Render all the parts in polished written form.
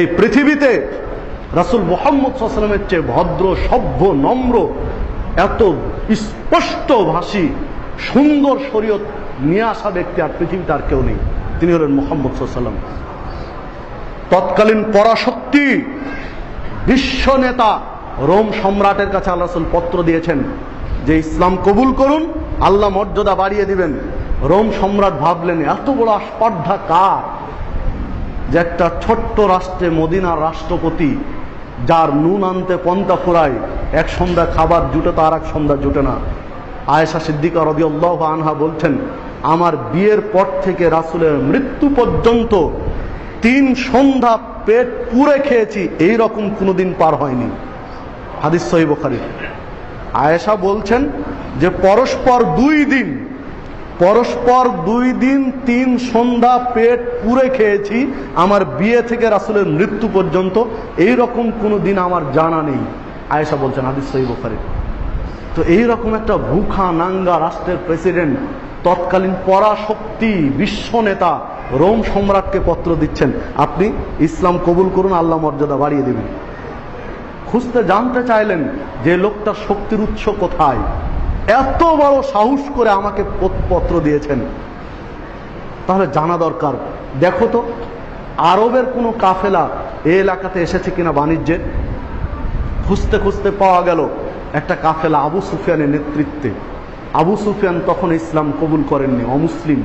এই পৃথিবীতে রাসূল মুহাম্মদ সাল্লাল্লাহু আলাইহি ওয়াসাল্লামের চেয়ে ভদ্র, সভ্য, নম্র, এত স্পষ্টভাষী সুন্দর শরীয়ত নিয়ে আসা ব্যক্তি আর পৃথিবীতে আর কেউ নেই। তিনি হলেন মুহাম্মদ সাল্লাল্লাহু আলাইহি ওয়াসাল্লাম। তৎকালীন পরাশক্তি বিশ্ব নেতা রোম সম্রাটের কাছে আল্লাহ রাসূল পত্র দিয়েছেন যে ইসলাম কবুল করুন, আল্লাহ মর্যাদা বাড়িয়ে দিবেন। রোম সম্রাট ভাবলেন এত বড় স্পর্ধা কার, যে একটা ছোট্ট রাষ্ট্রে মদিনার রাষ্ট্রপতি, যার নুন আনতে পন্তা ফুরায়, এক সন্ধ্যা খাবার জুটে তো আর এক সন্ধ্যা জুটে না। আয়েশা সিদ্দিকা রাদিয়াল্লাহু আনহা বলছেন, আমার বিয়ের পর থেকে রাসূলের মৃত্যু পর্যন্ত 3 সন্ধ্যা পেট পুরে খেয়েছি, এই রকম কোনোদিন পার হয়নি। হাদিস সহিহ বুখারী। আয়েশা বলছেন যে পরস্পর 2 দিন 3 সন্ধ্যা পেট পুরে খেয়েছি আমার বিয়ে থেকে রাসূলের মৃত্যু পর্যন্ত, এই রকম কোনো দিন আমার জানা নেই। আয়েশা বলছেন, হাদিস সহিহ বুখারী। তো এইরকম একটা ভুখা নাঙ্গা রাষ্ট্রের প্রেসিডেন্ট, তৎকালীন পরাশক্তি বিশ্ব নেতা রোম সম্রাটকে পত্র দিচ্ছেন, আপনি ইসলাম কবুল করুন, আল্লাহ মর্যাদা বাড়িয়ে দেবেন। খুঁজতে জানতে চাইলেন যে লোকটার শক্তির উৎস কোথায়, এত বড় সাহস করে আমাকে পত্র দিয়েছেন। তাহলে জানা দরকার, দেখো তো আরবের কোনো কাফেলা এই এলাকাতে এসেছে কিনা বাণিজ্যের। খুঁজতে খুঁজতে পাওয়া গেল একটা কাফেলা আবু সুফিয়ানের নেতৃত্বে। আবু সুফিয়ান তখন ইসলাম কবুল করেননি, অমুসলিম।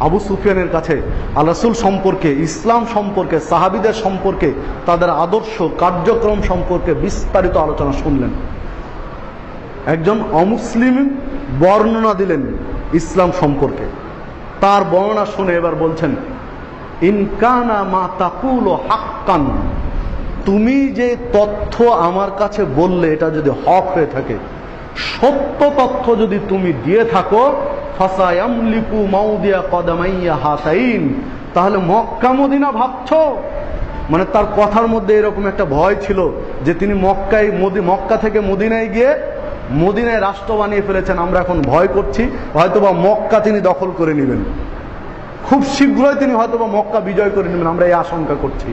আবু সুফিয়ানের কাছে আল্লাহ রাসূল সম্পর্কে, ইসলাম সম্পর্কে, সাহাবীদের সম্পর্কে, তাদের আদর্শ কার্যক্রম সম্পর্কে বিস্তারিত আলোচনা শুনলেন। একজন অমুসলিম বর্ণনা দিলেন ইসলাম সম্পর্কে। তার বর্ণনা শুনে এবার বলছেন, ইনকানা মা তাকুলু হাক্কান, তুমি যে তথ্য আমার কাছে বললে এটা যদি হক হয়ে থাকে, সত্য তথ্য যদি তুমি দিয়ে থাকো, ফাসায়ামলিকু মাউদিয়া কদামাইয়া হাতাইন, তাহলে মক্কা মদিনা ভাবছো। মানে তার কথার মধ্যে এরকম একটা ভয় ছিল যে তিনি মক্কা থেকে মদিনায় গিয়ে মদিনায় রাষ্ট্র বানিয়ে ফেলেছেন, আমরা এখন ভয় করছি হয়তোবা মক্কা তিনি দখল করে নেবেন, খুব শীঘ্রই তিনি হয়তোবা মক্কা বিজয় করে নেবেন, আমরা এই আশঙ্কা করছি।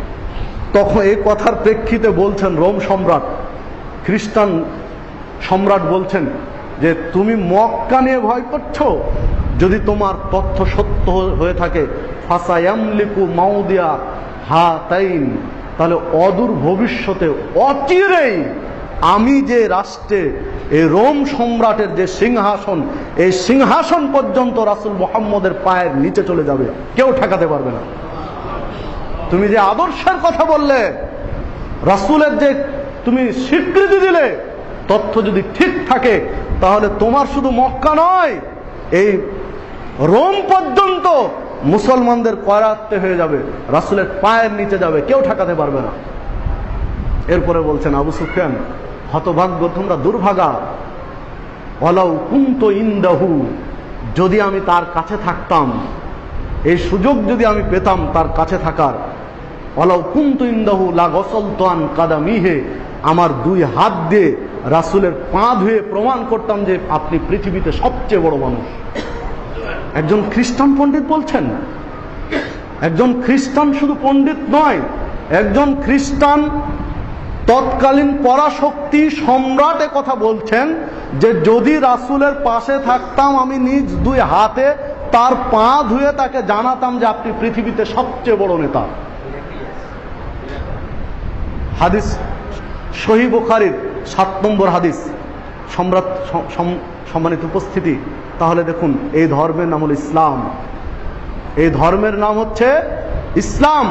তখন এই কথার প্রেক্ষিতে বলছেন রোম সম্রাট, খ্রিস্টান সম্রাট বলছেন যে তুমি মক্কা নিয়ে ভয় করছো, যদি তোমার তথ্য সত্য হয়ে থাকে, ফাসায়ামলিকু মাউদিয়া হাতাইন, তাহলে অদূর ভবিষ্যতে অচিরেই আমি যে রাষ্ট্রে এই রোম সম্রাটের যে সিংহাসন, এই সিংহাসন পর্যন্ত রাসূল মুহাম্মদের পায়ের নিচে চলে যাবে, কেউ ঠেকাতে পারবে না। তুমি যে আদর্শের কথা বললে, রাসূলের যে তুমি স্বীকৃতি দিলে, তথ্য যদি ঠিক থাকে, তাহলে তোমার শুধু মক্কা নয়, এই রোম পর্যন্ত মুসলমানদের করায়ত্তে হয়ে যাবে, রাসূলের পায়ের নিচে যাবে, কেউ ঠেকাতে পারবে না। এরপরে বলছেন আবু সুফিয়ান, হতভাগ্য তোমরা, দুর্ভাগা, ওয়ালাউ কুনতু ইনদাহু, যদি আমি তার কাছে থাকতাম, এই সুযোগ যদি আমি পেতাম তার কাছে থাকার, ওয়ালাউ কুনতু ইনদাহু লা গসলতু আন কাদামিহি, আমার 2 হাত দিয়ে রাসূলের পা ধুয়ে প্রমাণ করতাম যে আপনি পৃথিবীতে সবচেয়ে বড় মানুষ। একজন খ্রিস্টান পণ্ডিত বলছেন, একজন খ্রিস্টান শুধু পণ্ডিত নয়, একজন খ্রিস্টান তৎকালীন পরাশক্তি সম্রাট কথা বলছেন যে যদি রাসূলের পাশে থাকতাম, আমি নিজ 2 হাতে তার পা ধুয়ে তাকে জানাতাম যে আপনি পৃথিবীতে সবচেয়ে বড় নেতা। হাদিস সহিহ বুখারীর 7 নম্বর হাদিস। সম্মানিত উপস্থিতি, তাহলে দেখুন এই ধর্মের নাম হল ইসলাম, এই ধর্মের নাম হচ্ছে ইসলাম।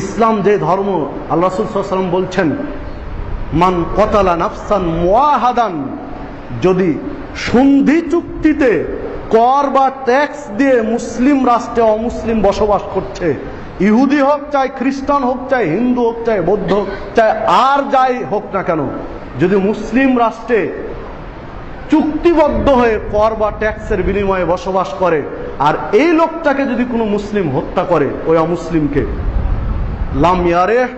ইসলাম যে ধর্ম, আল্লাহ রাসূল সাল্লাল্লাহু আলাইহি ওয়াসাল্লাম বলছেন, মান কতালা নাফসান মুআহাদান, যদি সন্ধি চুক্তিতে কর বা ট্যাক্স দিয়ে মুসলিম রাষ্ট্রে অমুসলিম বসবাস করছে, ইহুদি হোক, চাই খ্রিস্টান হোক, চাই হিন্দু হোক, চাই বৌদ্ধ হোক, চাই আর যাই হোক না কেন, যদি মুসলিম রাষ্ট্রে চুক্তিবদ্ধ হয়ে কর বা ট্যাক্সের বিনিময়ে বসবাস করে, আর এই লোকটাকে যদি কোনো মুসলিম হত্যা করে, ওই অমুসলিমকে, লাম ইয়ারিহ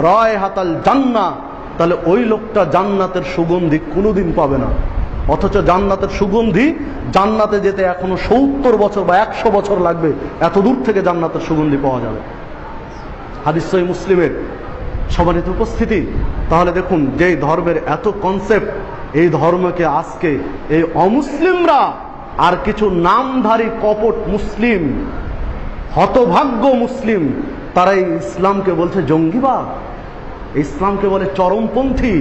রায়হাতাল জান্নাহ, তাহলে ওই লোকটা জান্নাতের সুগন্ধি কোনোদিন পাবে না। অথচ জান্নাতের সুগন্ধি, জান্নাতে যেতে এখনো 70 বছর বা 100 বছর লাগবে, এত দূর থেকে জান্নাতের সুগন্ধি পাওয়া যাবে। হাদিস সহিহ মুসলিমের। সম্মানিত উপস্থিতি, তাহলে দেখুন যেই ধর্মের এত কনসেপ্ট, এই ধর্মকে আজকে এই অমুসলিমরা আর কিছু নামধারী কপট মুসলিম, হতভাগ্য মুসলিম, তারা এই ইসলামকে বলছে জঙ্গিবাদ, ইসলামকে বলে চরমপন্থী,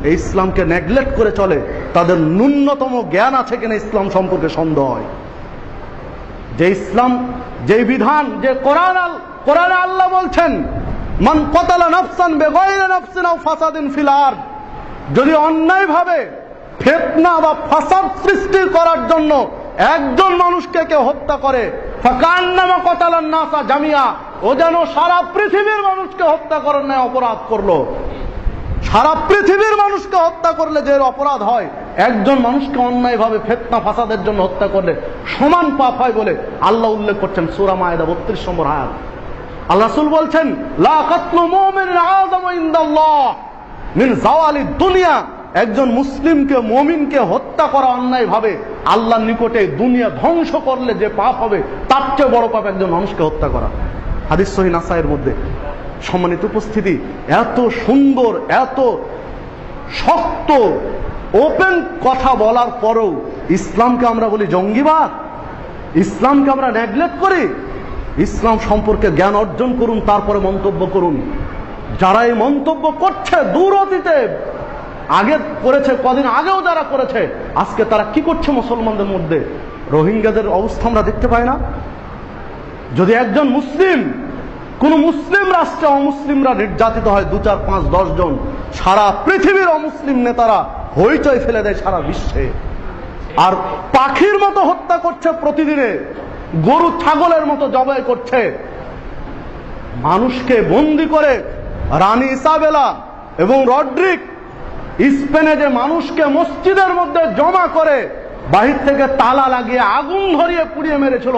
এই ইসলামকে নেগলেক্ট করে চলে। তাদের ন্যূনতম জ্ঞান আছে কিনা ইসলাম সম্পর্কে সন্দেহ হয়। যে ইসলাম, যে বিধান, যে কোরআনে আল্লাহ বলছেন মান কতালা নাফসান বিগাইরি নাফসিন আও ফাসাদিন ফিল আরদ, যদি অন্যায়ভাবে ফিতনা বা ফাসাদ সৃষ্টি করার জন্য একজন মানুষকে কেউ হত্যা করে, ফাকান্নামা কতালান নাসা জামিয়া, ও যেন সারা পৃথিবীর মানুষকে হত্যা করার ন্যায় অপরাধ করলো। সারা পৃথিবীর মানুষকে হত্যা করলে যে অপরাধ হয়, একজন মানুষকে অন্যায়ভাবে ফিতনা ফাসাদের জন্য হত্যা করলে সমান পাপ হয় বলে আল্লাহ উল্লেখ করছেন সূরা মায়েদা 32 নম্বর আয়াত। আল্লাহ রাসূল বলছেন লা কাতলু মুমিনিন আযামু ইনদাল্লাহ মিন যাওয়ালিদ দুনিয়া, একজন মুসলিমকে, মুমিনকে হত্যা করা অন্যায়ভাবে আল্লাহর নিকটে দুনিয়া ধ্বংস করলে যে পাপ হবে, তার চেয়ে বড় পাপ একজন মানুষকে হত্যা করা। হাদিস সহিহ নাসাইয়ের মধ্যে। সম্মানিত উপস্থিতি, এত সুন্দর, এত শক্ত ওপেন কথা বলার পরেও ইসলামকে আমরা বলি জঙ্গিবাদ, ইসলামকে আমরা নেগলেক্ট করি। ইসলাম সম্পর্কে জ্ঞান অর্জন করুন, তারপরে মন্তব্য করুন। যারা এই মন্তব্য করছে দূর অতীতে আগে করেছে, কদিন আগেও যারা করেছে, আজকে তারা কি করছে মুসলমানদের মধ্যে? রোহিঙ্গাদের অবস্থা আমরা দেখতে পাই না? যদি একজন মুসলিম, কোন মুসলিম রাষ্ট্রে অমুসলিমরা নির্যাতিত হয় 2, 4, 5, 10 জন, সারা পৃথিবীর অমুসলিম নেতারা হইচই ফেলে দেয় সারা বিশ্বে। আর পাখির মতো হত্যা করছে প্রতিদিনে, গরু ছাগলের মতো জবাই করছে, মানুষকে বন্দী করে। রানী ইসাবেলা এবং রড্রিক স্পেনে যে মানুষকে মসজিদের মধ্যে জমা করে বাহির থেকে তালা লাগিয়ে আগুন ধরিয়ে পুড়িয়ে মেরেছিল,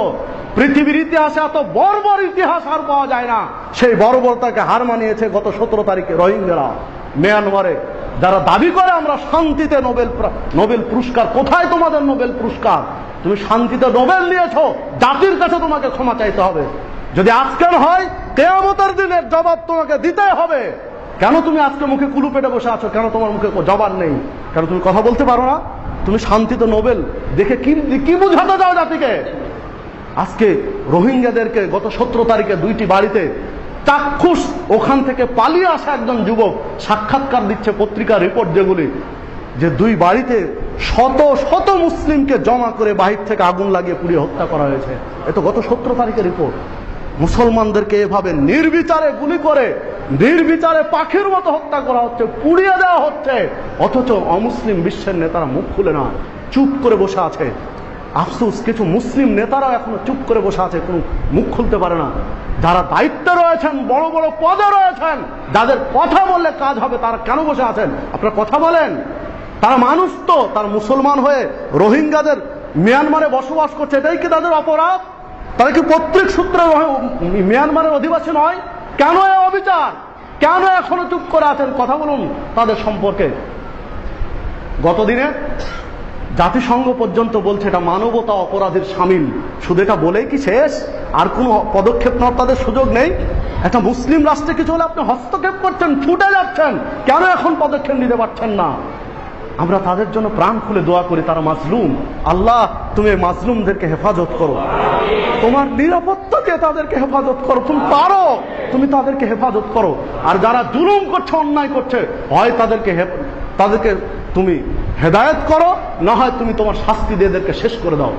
পৃথিবীর ইতিহাসে এত বর্বর ইতিহাস আর পাওয়া যায় না। সেই বর্বরতাকে হার মানিয়েছে গত 17 তারিখে রোহিঙ্গারা মিয়ানমারে, যারা দাবি করে আমরা শান্তিতে নোবেল পুরস্কার। কোথায় তোমাদের নোবেল পুরস্কার? তুমি শান্তিতে নোবেল নিয়েছো, জাতির কাছে তোমাকে ক্ষমা চাইতে হবে। যদি আজকের হয়, কিয়ামতের দিনের জবাব তোমাকে দিতে হবে। কেন তুমি আজকে মুখে কুলু পেটে বসে আছো? কেন তোমার মুখে জবাব নেই? কেন তুমি কথা বলতে পারো না? তুমি শান্তিতে নোবেল দেখে কি বুঝাতে যাও জাতিকে? আজকে রোহিঙ্গাদেরকে গত 17 তারিখে 2টি বাড়িতে চাক্ষুষ ওখান থেকে পালিয়ে আসা একজন যুবক সাক্ষাৎকার দিচ্ছে, পত্রিকার রিপোর্ট যেগুলি, যে 2 বাড়িতে শত শত মুসলিমকে জমা করে বাহির থেকে আগুন লাগিয়ে পুড়িয়ে হত্যা করা হয়েছে। এত গত 17 তারিখের রিপোর্ট। মুসলমানদেরকে এভাবে নির্বিচারে গুলি করে, নির্বিচারে পাখির মতো হত্যা করা হচ্ছে, পুড়িয়ে দেওয়া হচ্ছে। অথচ অমুসলিম বিশ্বের নেতারা মুখ খুলে না, চুপ করে বসে আছে। আফসোস, কিছু মুসলিম নেতারাও এখনো চুপ করে বসে আছে, কোনো মুখ খুলতে পারে না। যারা দায়িত্বে রয়েছেন, বড় বড় পদে রয়েছেন, যাদের কথা বললে কাজ হবে, তারা কেন বসে আছেন? আপনারা কথা বলেন। তারা মানুষ তো, তার মুসলমান হয়ে রোহিঙ্গাদের মিয়ানমারে বসবাস করছে, এটাই কি তাদের অপরাধ? তারা কি পৈতৃক সূত্রে মিয়ানমারের অধিবাসী নয়? কেন এই অবিচার? কেন এখনো চুপ করে আছেন? কথা বলুন তাদের সম্পর্কে। গতদিনে জাতিসংঘ পর্যন্ত বলছে এটা মানবতা অপরাধের শামিল। শুধু এটা বলেই কি শেষ? আর কোনো পদক্ষেপ নেওয়ার তাদের সুযোগ নেই? একটা মুসলিম রাষ্ট্রে কিছু হলে আপনি হস্তক্ষেপ করছেন, ছুটে যাচ্ছেন, কেন এখন পদক্ষেপ নিতে পারছেন না? আমরা তাদের জন্য প্রাণ খুলে দোয়া করি, তারা মাজলুম। আল্লাহ, তুমি এই মাজলুমদেরকে হেফাজত করো, তোমার নিরাপত্তা দিয়ে তাদেরকে হেফাজত করো। তুমি পারো, তুমি তাদেরকে হেফাজত করো। আর যারা জুলুম করছে, অন্যায় করছে, হয় তাদেরকে তুমি হেদায়েত করো, না হয় তুমি তোমার শাস্তি দিয়ে এদেরকে শেষ করে দাও।